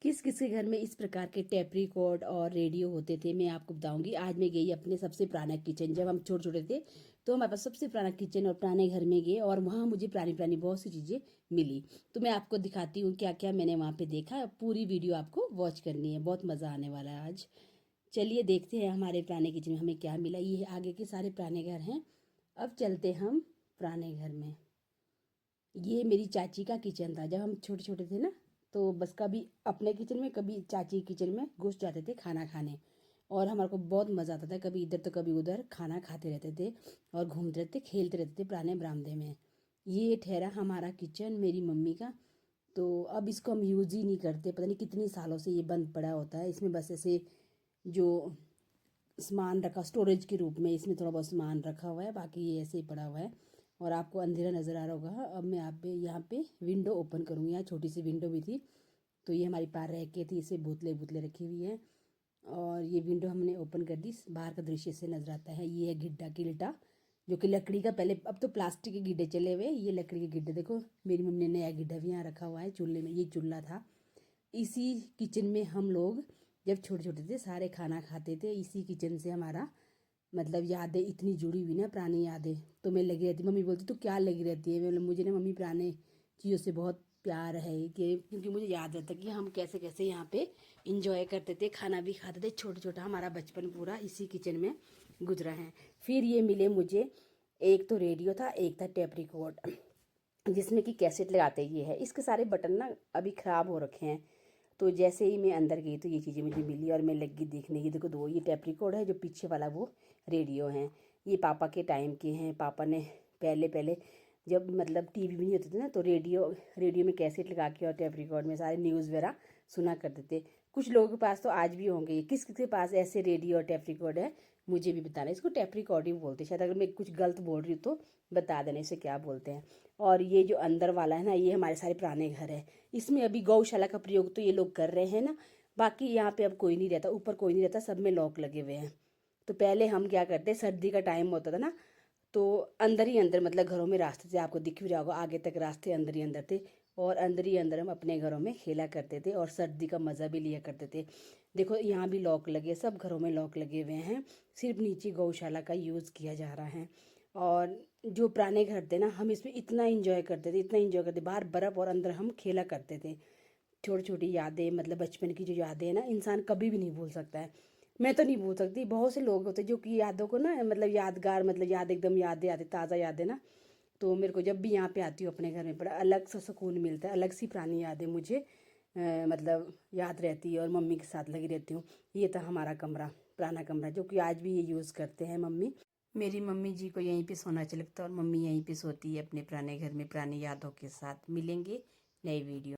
किस किस के घर में इस प्रकार के टेप रिकॉर्ड और रेडियो होते थे, मैं आपको बताऊंगी। आज मैं गई अपने सबसे पुराना किचन। जब हम छोटे छोटे थे तो हमारे पास सबसे पुराना किचन और पुराने घर में गए और वहाँ मुझे पुरानी पुरानी बहुत सी चीज़ें मिली। तो मैं आपको दिखाती हूँ क्या क्या मैंने वहाँ पे देखा। पूरी वीडियो आपको वॉच करनी है, बहुत मज़ा आने वाला है आज। चलिए देखते हैं हमारे पुराने किचन में हमें क्या मिला। ये आगे के सारे पुराने घर हैं। अब चलते हम पुराने घर में। ये मेरी चाची का किचन था। जब हम छोटे छोटे थे ना, तो बस कभी अपने किचन में कभी चाची किचन में घुस जाते थे खाना खाने, और हमारे को बहुत मज़ा आता था। कभी इधर तो कभी उधर खाना खाते रहते थे और घूमते रहते खेलते रहते थे पुराने बरामदे में। ये ठहरा हमारा किचन मेरी मम्मी का। तो अब इसको हम यूज़ ही नहीं करते, पता नहीं कितनी सालों से ये बंद पड़ा होता है। इसमें बस ऐसे जो सामान रखा स्टोरेज के रूप में, इसमें थोड़ा बहुत सामान रखा हुआ है, बाकी ये ऐसे ही पड़ा हुआ है। और आपको अंधेरा नज़र आ रहा होगा। अब मैं यहाँ पे विंडो ओपन करूँगी। यहाँ छोटी सी विंडो भी थी, तो ये हमारी पार रह के थी, इसे बोतलें बोतलें रखी हुई है। और ये विंडो हमने ओपन कर दी, बाहर का दृश्य से नजर आता है। ये है गिड्डा गिल्टा, जो कि लकड़ी का, पहले अब तो प्लास्टिक के गिड्डे चले हुए, ये लकड़ी के गिड्डे। देखो मेरी मम्मी ने नया गिड्डा भी यहाँ रखा हुआ है चूल्हे में। ये चूल्हा था, इसी किचन में हम लोग जब छोटे छोटे थे सारे खाना खाते थे। इसी किचन से हमारा मतलब यादें इतनी जुड़ी हुई ना, पुरानी यादें। तो मैं लगी रहती, मम्मी बोलती तो क्या लगी रहती है। मतलब मुझे ना मम्मी पुराने चीज़ों से बहुत प्यार है, कि क्योंकि मुझे याद रहता है कि हम कैसे कैसे यहाँ पे इंजॉय करते थे, खाना भी खाते थे। छोटा छोटा हमारा बचपन पूरा इसी किचन में गुजरा है। फिर ये मिले मुझे, एक तो रेडियो था, एक था टेप रिकॉर्ड, जिसमें कि कैसेट लगाते ये है। इसके सारे बटन ना अभी ख़राब हो रखे हैं। तो जैसे ही मैं अंदर गई तो ये चीज़ें मुझे मिली और मैं लगी देखने की। देखो दो ये टेप रिकॉर्ड है, जो पीछे वाला वो रेडियो है। ये पापा के टाइम के हैं। पापा ने पहले पहले जब मतलब टीवी भी नहीं होते थे ना, तो रेडियो रेडियो में कैसेट लगा के और टेप रिकॉर्ड में सारे न्यूज़ वगैरह सुना करते थे। कुछ लोगों के पास तो आज भी होंगे। किस किस के पास ऐसे रेडियो और टेप रिकॉर्ड है, मुझे भी बताना। इसको टेप रिकॉर्ड ही बोलते हैं शायद, अगर मैं कुछ गलत बोल रही हूँ तो बता देना इसे क्या बोलते हैं। और ये जो अंदर वाला है ना, ये हमारे सारे पुराने घर है। इसमें अभी गौशाला का प्रयोग तो ये लोग कर रहे हैं ना, बाकी यहाँ पे अब कोई नहीं रहता, ऊपर कोई नहीं रहता, सब में लॉक लगे हुए हैं। तो पहले हम क्या करते, सर्दी का टाइम होता था ना, तो अंदर ही अंदर मतलब घरों में रास्ते थे, आपको दिख भी रहा होगा आगे तक रास्ते अंदर ही अंदर थे। और अंदर ही अंदर हम अपने घरों में खेला करते थे और सर्दी का मज़ा भी लिया करते थे। देखो यहाँ भी लॉक लगे, सब घरों में लॉक लगे हुए हैं, सिर्फ नीचे गौशाला का यूज़ किया जा रहा है। और जो पुराने घर थे ना, हम इसमें इतना इंजॉय करते थे, इतना इंजॉय करते, बाहर बर्फ़ और अंदर हम खेला करते थे। छोटी छोटी यादें, मतलब बचपन की जो यादें हैं ना, इंसान कभी भी नहीं भूल सकता है। मैं तो नहीं भूल सकती। बहुत से लोग होते जो कि यादों को ना मतलब यादगार, मतलब याद एकदम यादें आती, ताज़ा यादें ना। तो मेरे को जब भी यहाँ पे आती हूँ अपने घर में, बड़ा अलग सा सुकून मिलता है, अलग सी पुरानी यादें मुझे मतलब याद रहती है और मम्मी के साथ लगी रहती हूँ। ये था हमारा कमरा, पुराना कमरा, जो कि आज भी ये यूज़ करते हैं मम्मी। मेरी मम्मी जी को यहीं पे सोना अच्छा लगता है और मम्मी यहीं पे सोती है अपने पुराने घर में, पुरानी यादों के साथ। मिलेंगे नई वीडियो।